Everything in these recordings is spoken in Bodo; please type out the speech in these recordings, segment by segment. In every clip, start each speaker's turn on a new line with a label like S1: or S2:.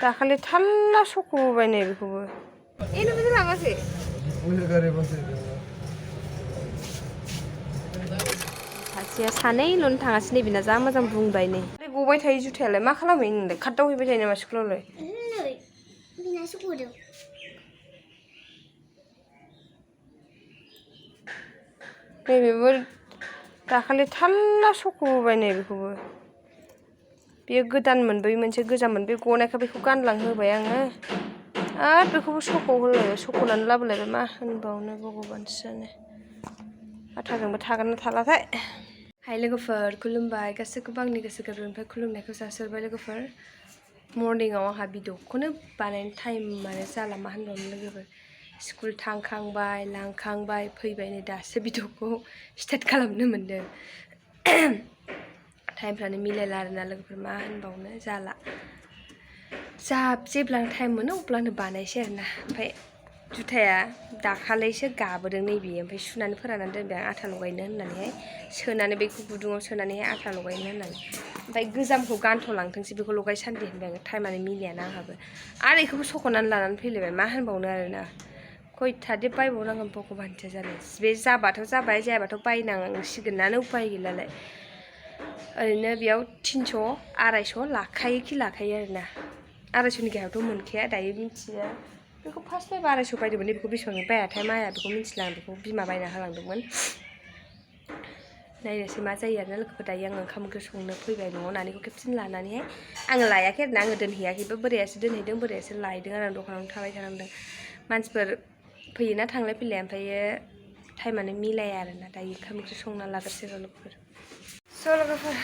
S1: दाखालि थाल्ला सख'बाय नै बेखौबो एनो बिदि लाङासै सासेया सानैल'नो थाङासै नै बिना जा मोजां बुंबाय नै गबाय थायो जुथायालाय मा खालामहैयो नोंलाय खारदाव हैबाय थायो नामा स्कुलावलाय बिनासो गदों नैबेबो दाखालि थाल्ला सख'बाय नै बेखौबो बेयो गोदानमोन बै मोनसे गोजाममोन बे गनायखौ बेखौ गानलांहोबाय आङो आरो बेखौबो सख'होलायबाय सख'नानै लाबोलायबाय मा होनबावनो भगबानसो जाने आथाजोंबो थागोन ना थालाथाय हाय लोगोफोर खुलुमबाय गासैखौबो आंनि गोसो गोरबोनिफ्राय खुलुमनायखौ जासिहरबाय लोगोफोर मर्निंआव आंहा भिडिअखौनो बानायनो टाइमानो जाला मा होनबावनो लोगोफोर स्कुल थांखांबाय लांखांबाय फैबाय नै दासो भिडिअखौ स्टार्ट खालामनो मोनदों टाइमफ्रानो मिलायला आरोना लोगोफोर मा होनबावनो जाला जेब्लानो टाइम मोनो अब्लानो बानायसै आरोना ओमफ्राय जुथाया दाखालैसो गाबोदों नैबे ओमफ्राय सुनानै फोराननानै दोनबाय आं आथा लगायनो होननानैहाय सोनानै बेखौ गुदुङाव सोनानैहाय आथा लगायनो होननानै ओमफ्राय गोजामखौ गानथ'लांथोंसै बेखौ लगाय सान्दि होनबाय आङो टाइमानो मिलायाना आंहाबो आरो बेखौबो सख'नानै लानानै फैलायबाय मा होनबावनो आरोना खयथादि बायबावनांगोन भगबानसो जानो बे जाबाथ' जाबाय जायाबाथ' बायनांसिगोनानो उपाय गैलालाय ओरैनो बेयाव 300 250 लाखायोखि लाखायो आरोना 250नि गाहायावथ' मोनखाया दायो मिथिया बेखौ फार्स्ट बायबा 250 बायदोंमोन बेखौ बेसेबांनि बायाथाय माया बेखौ मिथिला आं बेखौ बिमा बायना होलांदोंमोन नायनोसै मा जायो आरोना लोगोफोर दायो आङो ओंखाम ओंख्रि संनो फैबाय न'आव नानिखौ खेबसेनो लानानैहाय आङो लायाखै आरोना आङो दोनहैयाखैबो बोरायासो दोनहैदों बोरायासो लायदों आरो आं दखानावनो थाबाय थानांदों मानसिफोर फैयोना थांलाय फैलाय ओमफ्रायो टाइमानो मिलाया आरोना दायो ओंखाम ओंख्रि संना लाग्रोसै लोगोफोर स' लोगोफोर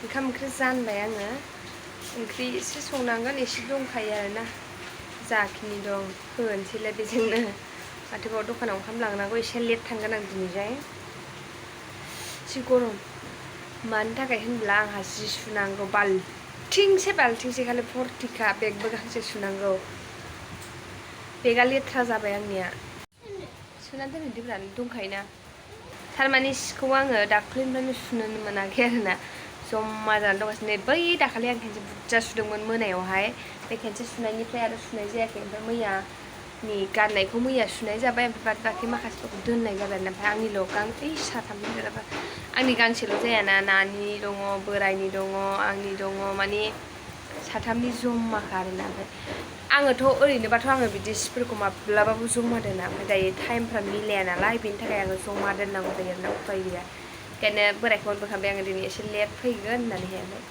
S1: ओंखाम ओंख्रि जानबाय आङो ओंख्रि एसे संनांगोन एसे दंखायो आरोना जाखिनि दं होनोसैलाय बेजोंनो माथोबाव दखानाव ओंखाम लांनांगौ एसे लेट थांगोन आं दिनैहाय एसे गरम मानि थाखाय होनब्ला आंहा जि सुनांगौ बाल्थिंसे खालि भर्तिखा बेगबो गांसे सुनांगौ बेगा लेथ्रा जाबाय आंनिया सुनानै दोनहैदोंब्रा दंखायोना थारमाने सिखौ आङो दाख्लैनिफ्रायनो सुनोनो मोनाखै आरोना जमा जानानै दंगासिनो बै दाखालि आं खेनसे बुरजा सुदोंमोन मोनायावहाय बे खेनसे सुनायनिफ्राय आरो सुनाय जायाखै ओमफ्राय मैयानि गाननायखौ मैया सुनाय जाबाय ओमफ्राय बाद बाखि माखासेफोरखौ दोननाय जाबाय ओमफ्राय आंनिल' साथामनि जेनेबा आंनि गांसेल' जायाना नानि दङ बोरायनि दङ आंनि दङ माने साथामनि जमाखा आरोना ओमफ्राय आङोथ' ओरैनोबाथ' आङो बिदि सिफोरखौ माब्लाबाबो जमा दोना ओमफ्राय दायो टाइमफ्रा मिलाया नालाय बेनि थाखाय आङो जमा दोननांगौ जायो आरोना उपाय गैया ओंखायनो बोरायखौ होनबोखांबाय आङो दिनै एसे लेट फैगोन होननानैहाय ओमफ्राय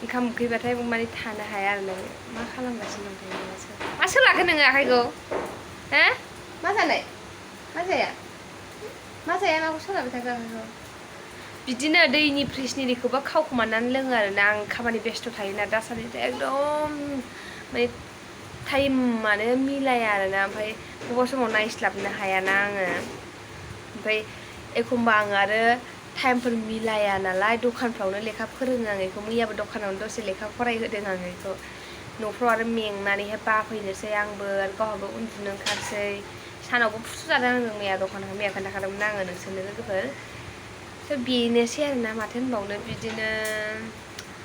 S1: ओंखाम उखैबाथाय माने थानो हाया आरोना मा खालामगासिनो दं मा सोलाखो नोङो आखाइखौ हो मा जानाय मा जाया माखौ सोलाबाय थाखो आखाइखौ बिदिनो दैनि फ्रिजनि दैखौबो खावखुमानानै लोङो आरोना आं खामानि बेस्थ' थायोना दासान्दि एकदम माने टाइमानो मिलाया आरोना ओमफ्राय बबेबा समाव नायस्लाबनो हायाना आङो ओमफ्राय एखमबा आं आरो टाइमफोर मिलाया नालाय दखानफ्रावनो लेखा फोरोङो आं बेखौ मैयाबो दखानावनो दसे लेखा फरायहोदों आं बेखौ न'फ्राव आरो मेंनानैहाय बाफैनोसै आंबो आरो गावहाबो उन्दुनो ओंखारसै सानावबो फुथु जादों आङो मैया दखानाव मैया खोन्थाखादोंमोन आङो नोंसोरनो लोगोफोर स' बेनोसै आरोना माथो होनबावनो बिदिनो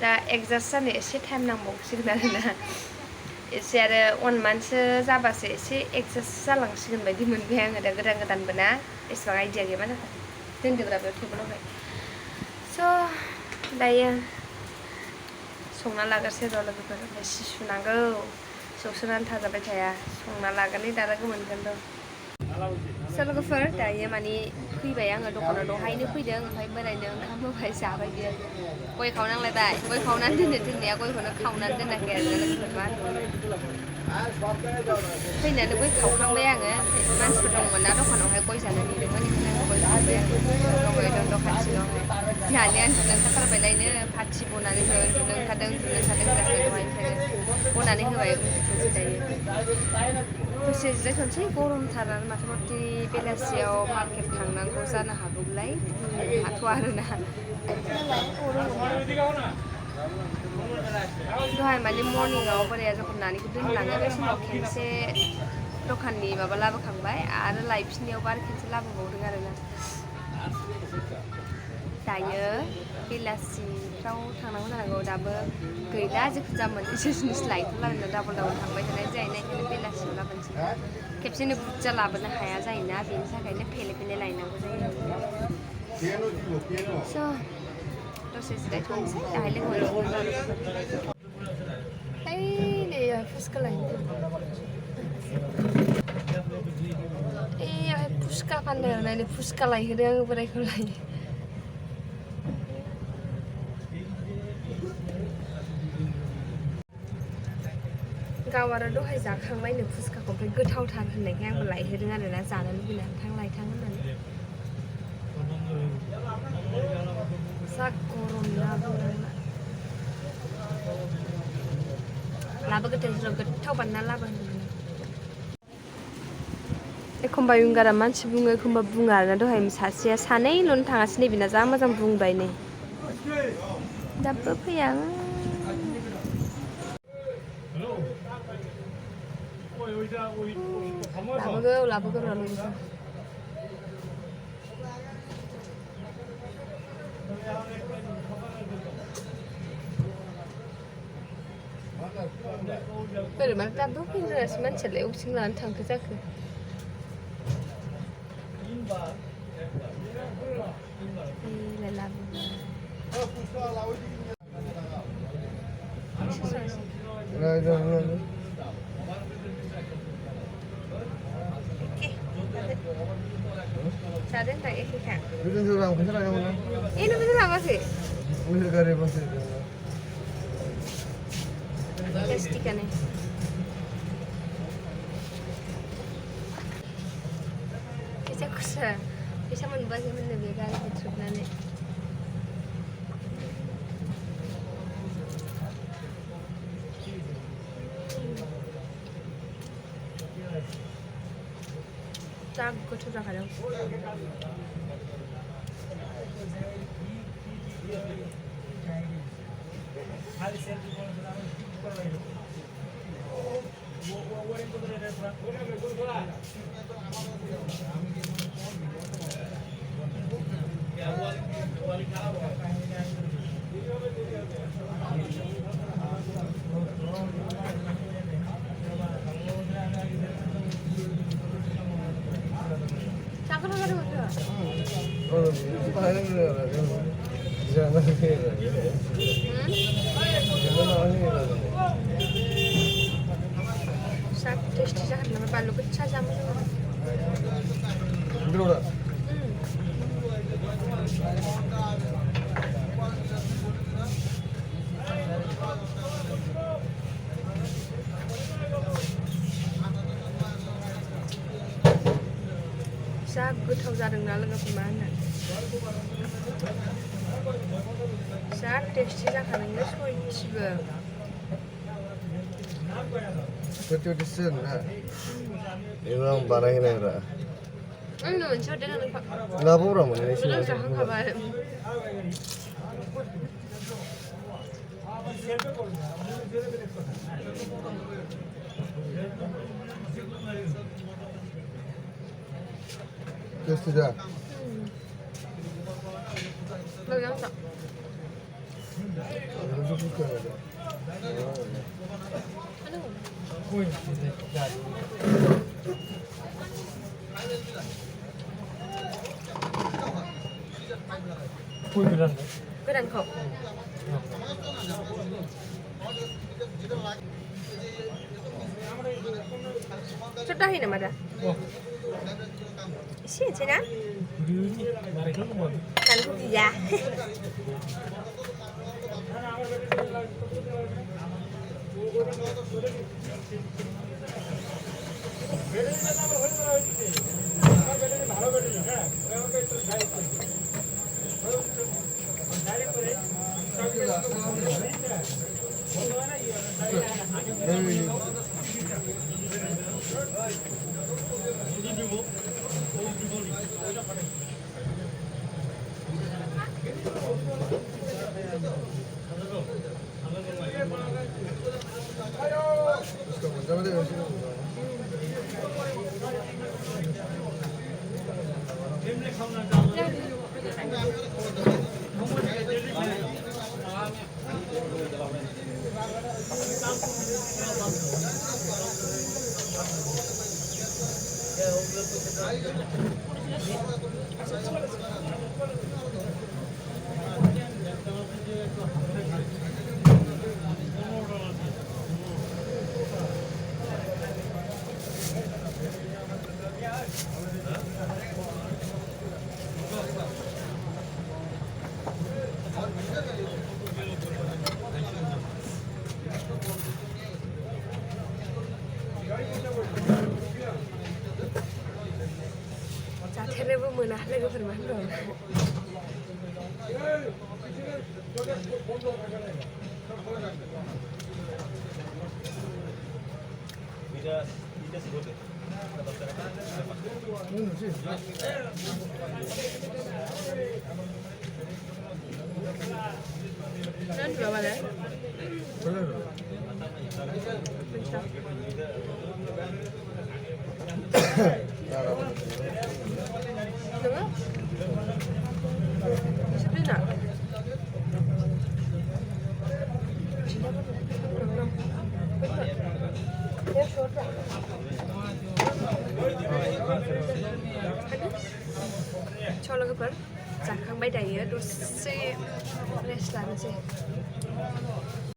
S1: दा एडजास्ट जानो एसे टाइम नांबावसिगोन आरोना एसे आरो 1 मान्थसो जाबासो एसे एडजास्ट जालांसिगोन बायदि मोनबाय आङो दा गोदानबो ना एसेबां आइडिया गैया मा जाखो दोनदोब्रा बेयाव टेबोलावहाय स' दायो संना लाग्रोसै र' लोगोफोर ओमफ्राय सि सुनांगौ सौसोनानै थाजाबाय थाया संना लागोन दाना गोमोनगोन र' स' लोगोफोर दायो माने फैबाय आङो दखानाव दहायनो फैदों ओमफ्राय बोरायनो ओंखाम होबाय जाबाय बियो गय खावनांलायबाय गय खावनानै दोननाया गयखौनो खावनानै दोनाखै आरो लोगोफोर मा होनबावनो फैनानै गय खावखांबाय आङो मानसिफोर दंमोन ना दखानावहाय गय जानो नेदोंमोन बेखायनो आङो गय खावबाय आङो दंबाय दं दखान सिङावहाय नानिया उन्दुनो ओंखारथारबायलायनो पाथि बनानै होबाय उन्दुनो ओंखारदों होनाखै दहायनिफ्रायनो बनानै होबाय उन्दुथोंसै दायो दसे जिरायथ'नोसै गरमथार आरो माथो मथि बेलासियाव मार्केट थांनांगौ जानो हागौलाय हाथ'आ आरोना दहाय माने मर्निंआव बोराया जखन नानिखौ दोनलाङो बे समाव खेनसे दखाननि माबा लाबोखांबाय आरो लायफिननायावबो आरो खेनसे लाबोबावदों आरोना दायो बेलासि फ्राव थांनांगौ जानांगौ दाबो गैला जिखुनु जामोन इसोरनि लायथ'लाबायना डाबल थांबाय थानाय जायोना ओंखायनो बेलासियाव लाबोनोसै खेबसेनो बुरजा लाबोनो हाया जायोना बेनि थाखायनो फेले लायनांगौ जायो स' दसे जिरायथ'नोसै दाहाय लोगो मोनसिगोन ओइ नै फुसका लायनो ए फुसका फाननायाव नायनो फुसका लायहोदों आङो बोरायखौ लायो गाव आरो दहाय जाखांबायनो फुसकाखौ ओमफ्राय गोथावथार होननायखाय आंबो लायहोदों आरोना जानो लुबैनानै लायथां होननानै जा गरम ना बुंनांला लाबोगोरथों गोथाव बानायना लाबो होनदोंमोन एखमबा विंगारा मानसि बुङो एखमबा बुङा आरोना दहाय सासेया सानैल'नो थाङासै नैबेना जा मोजां बुंबाय नै दाबो फैया लाबोगौ र' लोगोफोर बोरैबा दाबो फैग्रासो मानसियालाय अबेसिम लानानै थांखो जाखो जादों दा एखेखा बेनो लाबाखै प्लास्टिकानो फैसा मोनबासो मोननो बे गारिखौ थ्रोबनानै जा गोथाव जाखादों टेस्टी जागोन नामा बानलु गोसा जामु जा गोथाव जादोंना लोगोफोर मा होनो जा tasty जाखादोंनो सयथिबो
S2: Emang barahin aja.
S1: Enggak mencuri dengan apa?
S2: Nggak pura mana sih?
S1: Belum sah kabar.
S2: Terus sudah.
S1: Belum sah. Keran kok. Sudahin nama dah. Isi cina? Kan dia. जाथेरनोबो मोना लोगोफोर मा होनदों Nanti bawa deh. Dengar? Sedih tak? Ya sudah. 저 लोगोफोर जाखांबाय दायो दसे रेस्ट लानोसै